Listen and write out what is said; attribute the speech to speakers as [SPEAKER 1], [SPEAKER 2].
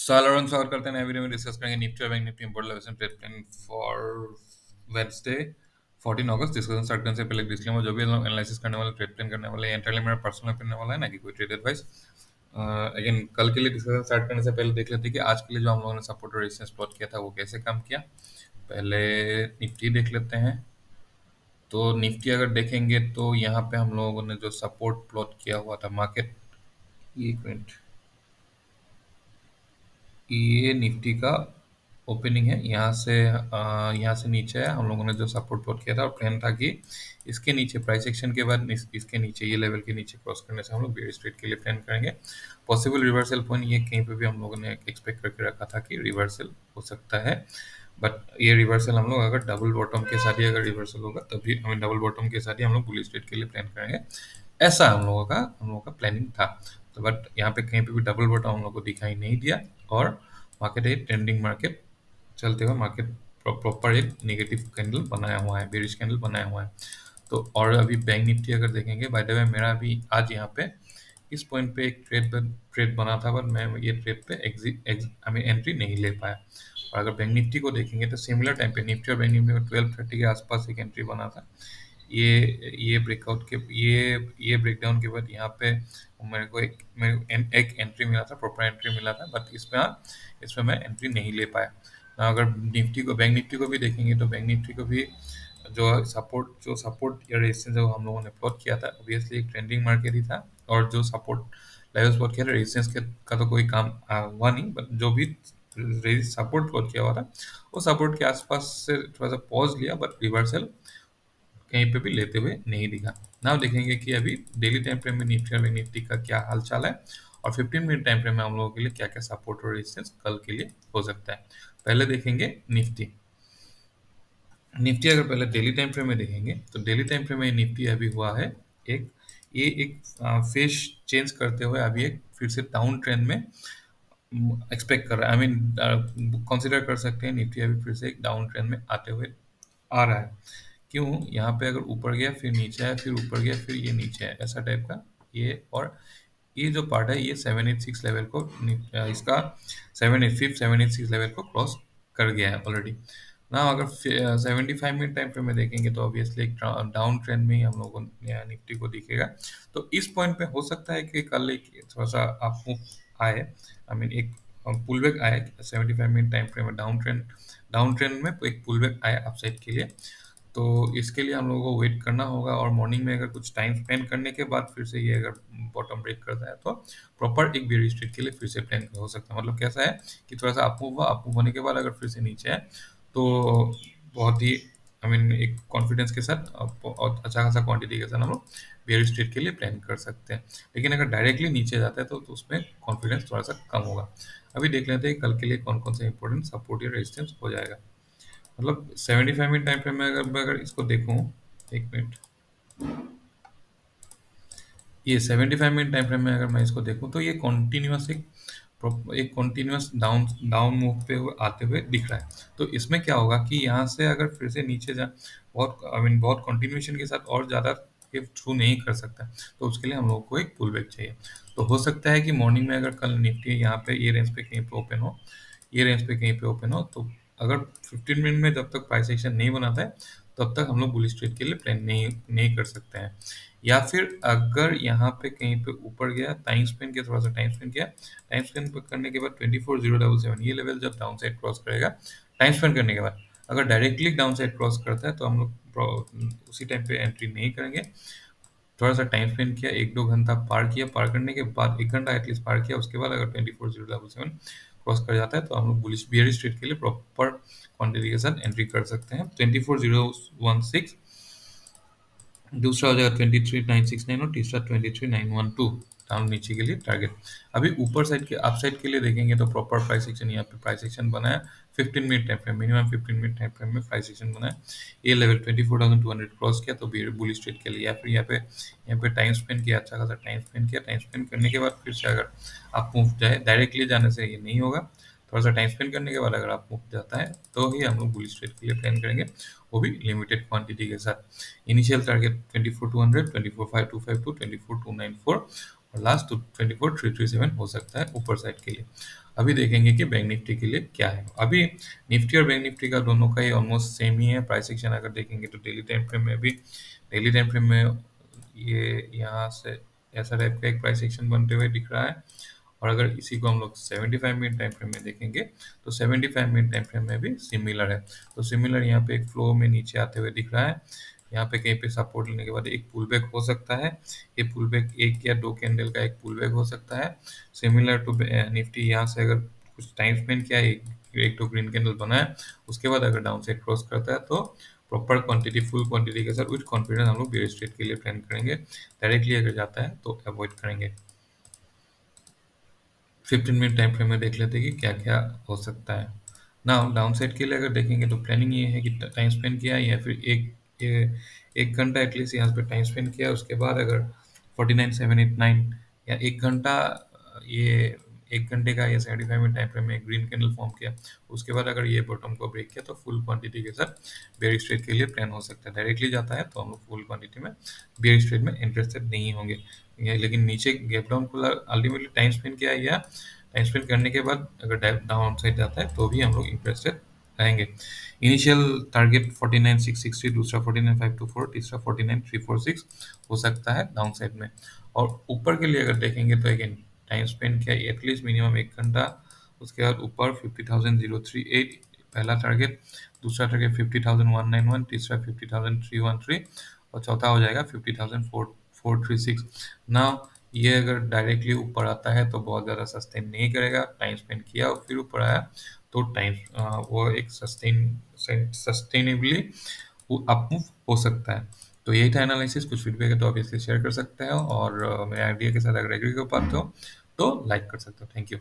[SPEAKER 1] सालारन स्वागत करते हैं नए वीडियो में डिस्कस करेंगे निफ्टी और bank Nifty import level trade plan for Wednesday 14 August. Discussion start करने से पहले डिस्क्लेमर, जो भी एनालिसिस करने वाले ट्रेड प्लान करने वाले एंटायरली मेरा पर्सनल ओपिनियन वाला है, ना कि कोई ट्रेड एडवाइस। अगेन कल के लिए डिस्कशन स्टार्ट करने से पहले देख लेते हैं कि आज के लिए जो हम लोगों ने सपोर्ट और रेजिस्टेंस प्लॉट किया था वो कैसे काम किया। पहले निफ्टी देख लेते हैं। तो निफ्टी अगर देखेंगे तो यहाँ पे हम लोगों ने जो सपोर्ट प्लॉट किया हुआ था मार्केट, एक मिनट, ये निफ्टी का ओपनिंग है। यहाँ से नीचे है, हम लोगों ने जो सपोर्ट प्लॉट किया था और प्लान था कि इसके नीचे प्राइस एक्शन के बाद इसके नीचे ये लेवल के नीचे क्रॉस करने से हम लोग बेयर स्ट्रेट के लिए प्लान करेंगे। पॉसिबल रिवर्सल पॉइंट ये कहीं पे भी हम लोगों ने एक्सपेक्ट करके रखा था कि रिवर्सल हो सकता है, बट ये रिवर्सल हम लोग अगर डबल बॉटम के साथ ही अगर रिवर्सल होगा तभी हमें डबल बॉटम के साथ ही हम लोग बुल स्ट्रेट के लिए प्लान करेंगे। ऐसा हम लोगों का प्लानिंग था। तो बट यहाँ पे कहीं पे भी डबल बॉटम हम लोग को दिखाई नहीं दिया और मार्केट एक ट्रेंडिंग मार्केट चलते हुए मार्केट प्रॉपर एक नेगेटिव कैंडल बनाया हुआ है, बेरिश कैंडल बनाया हुआ है। तो और अभी बैंक निफ्टी अगर देखेंगे, बाय द वे मेरा अभी आज यहाँ पे इस पॉइंट पे एक ट्रेड बना था, बट मैं ये ट्रेड पे एग्जिट आई मीन एंट्री नहीं ले पाया। और अगर बैंक निफ्टी को देखेंगे तो सिमिलर टाइम पे निफ्टी और बैंक निफ्टी में 12:30 के आसपास एक एंट्री बना था। ये ब्रेकआउट के ये ब्रेकडाउन के बाद यहाँ पे मेरे एक एंट्री मिला था, प्रॉपर एंट्री मिला था, बट इसमें मैं एंट्री नहीं ले पाया ना। अगर निफ्टी को बैंक निफ्टी को भी देखेंगे तो बैंक निफ्टी को भी जो सपोर्ट या रेजिस्टेंस जो हम लोगों ने प्लॉट किया था, ऑब्वियसली एक ट्रेंडिंग मार्केट ही था। और जो सपोर्ट लेवल्स प्लॉट किया था, रेजिस्टेंस का तो कोई काम हुआ नहीं, बट जो भी सपोर्ट प्लॉट किया हुआ था वो सपोर्ट के आसपास से थोड़ा सा पॉज लिया, बट रिवर्सल कहीं पे भी लेते हुए नहीं दिखा। नाउ देखेंगे कि अभी डेली टाइम फ्रेम में निफ्टी और बैंक निफ्टी का क्या हाल चाल है और 15 मिनट टाइम फ्रेम में हम लोगों के लिए क्या क्या सपोर्ट और रेजिस्टेंस कल के लिए हो सकता है। पहले देखेंगे निफ्टी। निफ्टी अगर पहले डेली टाइम फ्रेम में देखेंगे तो डेली टाइम फ्रेम में निफ्टी अभी हुआ है एक ये एक फेस चेंज करते हुए अभी एक फिर से डाउन ट्रेंड में एक्सपेक्ट कर रहा है। आई मीन कंसिडर कर सकते हैं निफ्टी अभी फिर से एक डाउन ट्रेंड में आते हुए आ रहा है। क्यों? यहाँ पे अगर ऊपर गया फिर नीचे है, फिर ऊपर गया फिर ये नीचे है, ऐसा टाइप का ये। और ये जो पार्ट है ये 786 लेवल को इसका 786 लेवल को क्रॉस कर गया है ऑलरेडी ना। अगर 75 मिनट टाइम फ्रेम में देखेंगे तो ऑब्वियसली एक डाउन ट्रेंड में ही हम लोगों को निफ्टी को दिखेगा। तो इस पॉइंट पे हो सकता है कि कल एक थोड़ा सा अप मूव आए, आई मीन एक पुल बैक आए 75 मिनट टाइम फ्रेम में। डाउन ट्रेंड में एक पुल बैक आए अपसाइड के लिए। तो इसके लिए हम लोगों को वेट करना होगा और मॉर्निंग में अगर कुछ टाइम स्पेंड करने के बाद फिर से ये अगर बॉटम ब्रेक करता है तो प्रॉपर एक बेयर स्ट्रेट के लिए फिर से प्लान हो सकता है। मतलब कैसा है कि थोड़ा सा अप मूव हुआ, अप मूव होने के बाद अगर फिर से नीचे है तो बहुत ही आई मीन एक कॉन्फिडेंस के साथ और अच्छा खासा क्वांटिटी के साथ हम लोग बेयर स्ट्रेट के लिए प्लान कर सकते हैं। लेकिन अगर डायरेक्टली नीचे जाता है तो उसमें कॉन्फिडेंस थोड़ा सा कम होगा। अभी देख लेते हैं कल के लिए कौन कौन सा इंपॉर्टेंट सपोर्ट या रेजिस्टेंस हो जाएगा। मतलब 75 मिनट टाइम फ्रेम में अगर मैं अगर इसको देखूं, एक मिनट, ये 75 मिनट टाइम फ्रेम में अगर मैं इसको देखूं तो ये कॉन्टिन्यूस एक कॉन्टिन्यूस डाउन डाउन मूव पे आते हुए दिख रहा है। तो इसमें क्या होगा कि यहाँ से अगर फिर से नीचे जा बहुत आई मीन बहुत कंटिन्यूएशन के साथ और ज़्यादा के थ्रू नहीं कर सकता, तो उसके लिए हम लोग को एक पुल बैक चाहिए। तो हो सकता है कि मॉर्निंग में अगर कल निफ्टी यहाँ पे ये रेंज पे कहीं पे ओपन हो, ये रेंज पे कहीं पे ओपन हो, तो अगर 15 मिनट में जब तक प्राइस एक्शन नहीं बनाता है तब तक हम लोग बुल स्ट्रेट के लिए प्लान नहीं कर सकते हैं। या फिर अगर यहाँ पे कहीं पे ऊपर गया, टाइम स्पेंड किया, थोड़ा सा टाइम स्पेंड किया, टाइम स्पेंड करने के बाद 24,077 ये लेवल जब डाउन साइड क्रॉस करेगा, टाइम स्पेंड करने के बाद अगर डायरेक्टली डाउन साइड क्रॉस करता है तो हम लोग उसी टाइम पे एंट्री नहीं करेंगे। थोड़ा सा टाइम स्पेंड किया, 1-2 घंटा पार किया, पार करने के बाद 1 घंटा एटलीस्ट पार किया, उसके बाद अगर 24,077 क्रॉस कर जाता है तो हम लोग बुलिश बियर स्ट्रेट के लिए प्रॉपर क्वांटिटी के साथ एंट्री कर सकते हैं। 24,016 दूसरा हो जाएगा 23,969 और तीसरा 23,912 डाउन नीचे के लिए टारगेट। अभी ऊपर साइड के अप साइड के लिए देखेंगे तो प्रॉपर प्राइस एक्शन यहाँ पे प्राइस एक्शन बना है 15 minute time frame, minimum 15 minute time frame में प्राइस एक्शन बना है। ये लेवल 24,200 क्रॉस किया तो बुल स्ट्रेट के लिए, या फिर यहाँ पे टाइम स्पेंड किया, अच्छा खासा टाइम स्पेंड किया, टाइम स्पेंड करने के बाद फिर से अगर आप मूव जाए, डायरेक्टली जाने से ये नहीं होगा, थोड़ा सा टाइम स्पेंड करने के बाद अगर आप मूव जाता है तो ही हम लोग बुल स्ट्रेट के लिए प्लान करेंगे, वो भी लिमिटेड क्वांटिटी के साथ। इनिशियल टारगेट 24,200, 24,525 टू 24,294 और लास्ट तो 24,337 हो सकता है ऊपर साइड के लिए। अभी देखेंगे कि बैंक निफ्टी के लिए क्या है। अभी निफ्टी और बैंक निफ्टी का दोनों का ही ऑलमोस्ट सेम ही है। प्राइस एक्शन अगर देखेंगे तो डेली टाइम फ्रेम में भी, डेली टाइम फ्रेम में ये यहाँ से ऐसा टाइप का एक प्राइस एक्शन बनते हुए दिख रहा है। और अगर इसी को हम लोग 75 मिनट टाइम फ्रेम में देखेंगे तो 75 मिनट टाइम फ्रेम में भी सिमिलर है। तो सिमिलर यहाँ पे एक फ्लो में नीचे आते हुए दिख रहा है। यहाँ पे कहीं पे सपोर्ट लेने के बाद एक पुल बैक हो सकता है। ये पुल बैक एक या दो कैंडल का एक पुल बैक हो सकता है। सिमिलर टू निफ्टी, यहाँ से अगर कुछ टाइम स्पेंड किया, एक एक तो ग्रीन कैंडल बनाया, उसके बाद अगर डाउन साइड क्रॉस करता है तो प्रॉपर क्वांटिटी, फुल क्वांटिटी के साथ विथ कॉन्फिडेंस हम लोग बेयर ट्रेड के लिए प्लान करेंगे। डायरेक्टली अगर जाता है तो अवॉइड करेंगे। 15 मिनट टाइम फ्रेम में देख लेते हैं कि क्या क्या हो सकता है। ना डाउन साइड के लिए अगर देखेंगे तो प्लानिंग ये है कि टाइम स्पेंड किया या फिर एक घंटा एटलीस्ट यहाँ पे टाइम स्पेंड किया, उसके बाद अगर 49,789 या एक घंटा, ये एक घंटे का या 75 मिनट टाइम फ्रेम में ग्रीन कैंडल फॉर्म किया, उसके बाद अगर ये बॉटम को ब्रेक किया तो फुल क्वांटिटी के साथ बेयर स्ट्रेट के लिए प्लान हो सकता है। डायरेक्टली जाता है तो हम लोग फुल क्वांटिटी में बेयर स्ट्रेट में इंटरेस्टेड नहीं होंगे। लेकिन नीचे गैप डाउन खुला, अल्टीमेटली टाइम स्पेंड किया या टाइम स्पेंड करने के बाद अगर डाउन साइड जाता है तो भी हम लोग इंटरेस्टेड रहेंगे। इनिशियल टारगेट 49,660, दूसरा 49,524, तीसरा 49,346 हो सकता है डाउन साइड में। और ऊपर के लिए अगर देखेंगे तो अगेन टाइम स्पेंड किया एटलीस्ट मिनिमम एक घंटा, उसके बाद ऊपर 50,038 पहला टारगेट, दूसरा टारगेट 50,191, तीसरा 50,313 और चौथा हो जाएगा 50,436 ना। ये अगर डायरेक्टली ऊपर आता है तो बहुत ज़्यादा सस्टेन नहीं करेगा। टाइम स्पेंड किया और फिर ऊपर आया तो वो एक सस्टेनेबली वो अप मूव हो सकता है। तो यही था एनालिसिस। कुछ फीडबैक है तो ऑब्वियसली शेयर कर सकते हो, और मेरे आइडिया के साथ अगर एग्री कर पाते हो तो लाइक कर सकते हो। Thank you.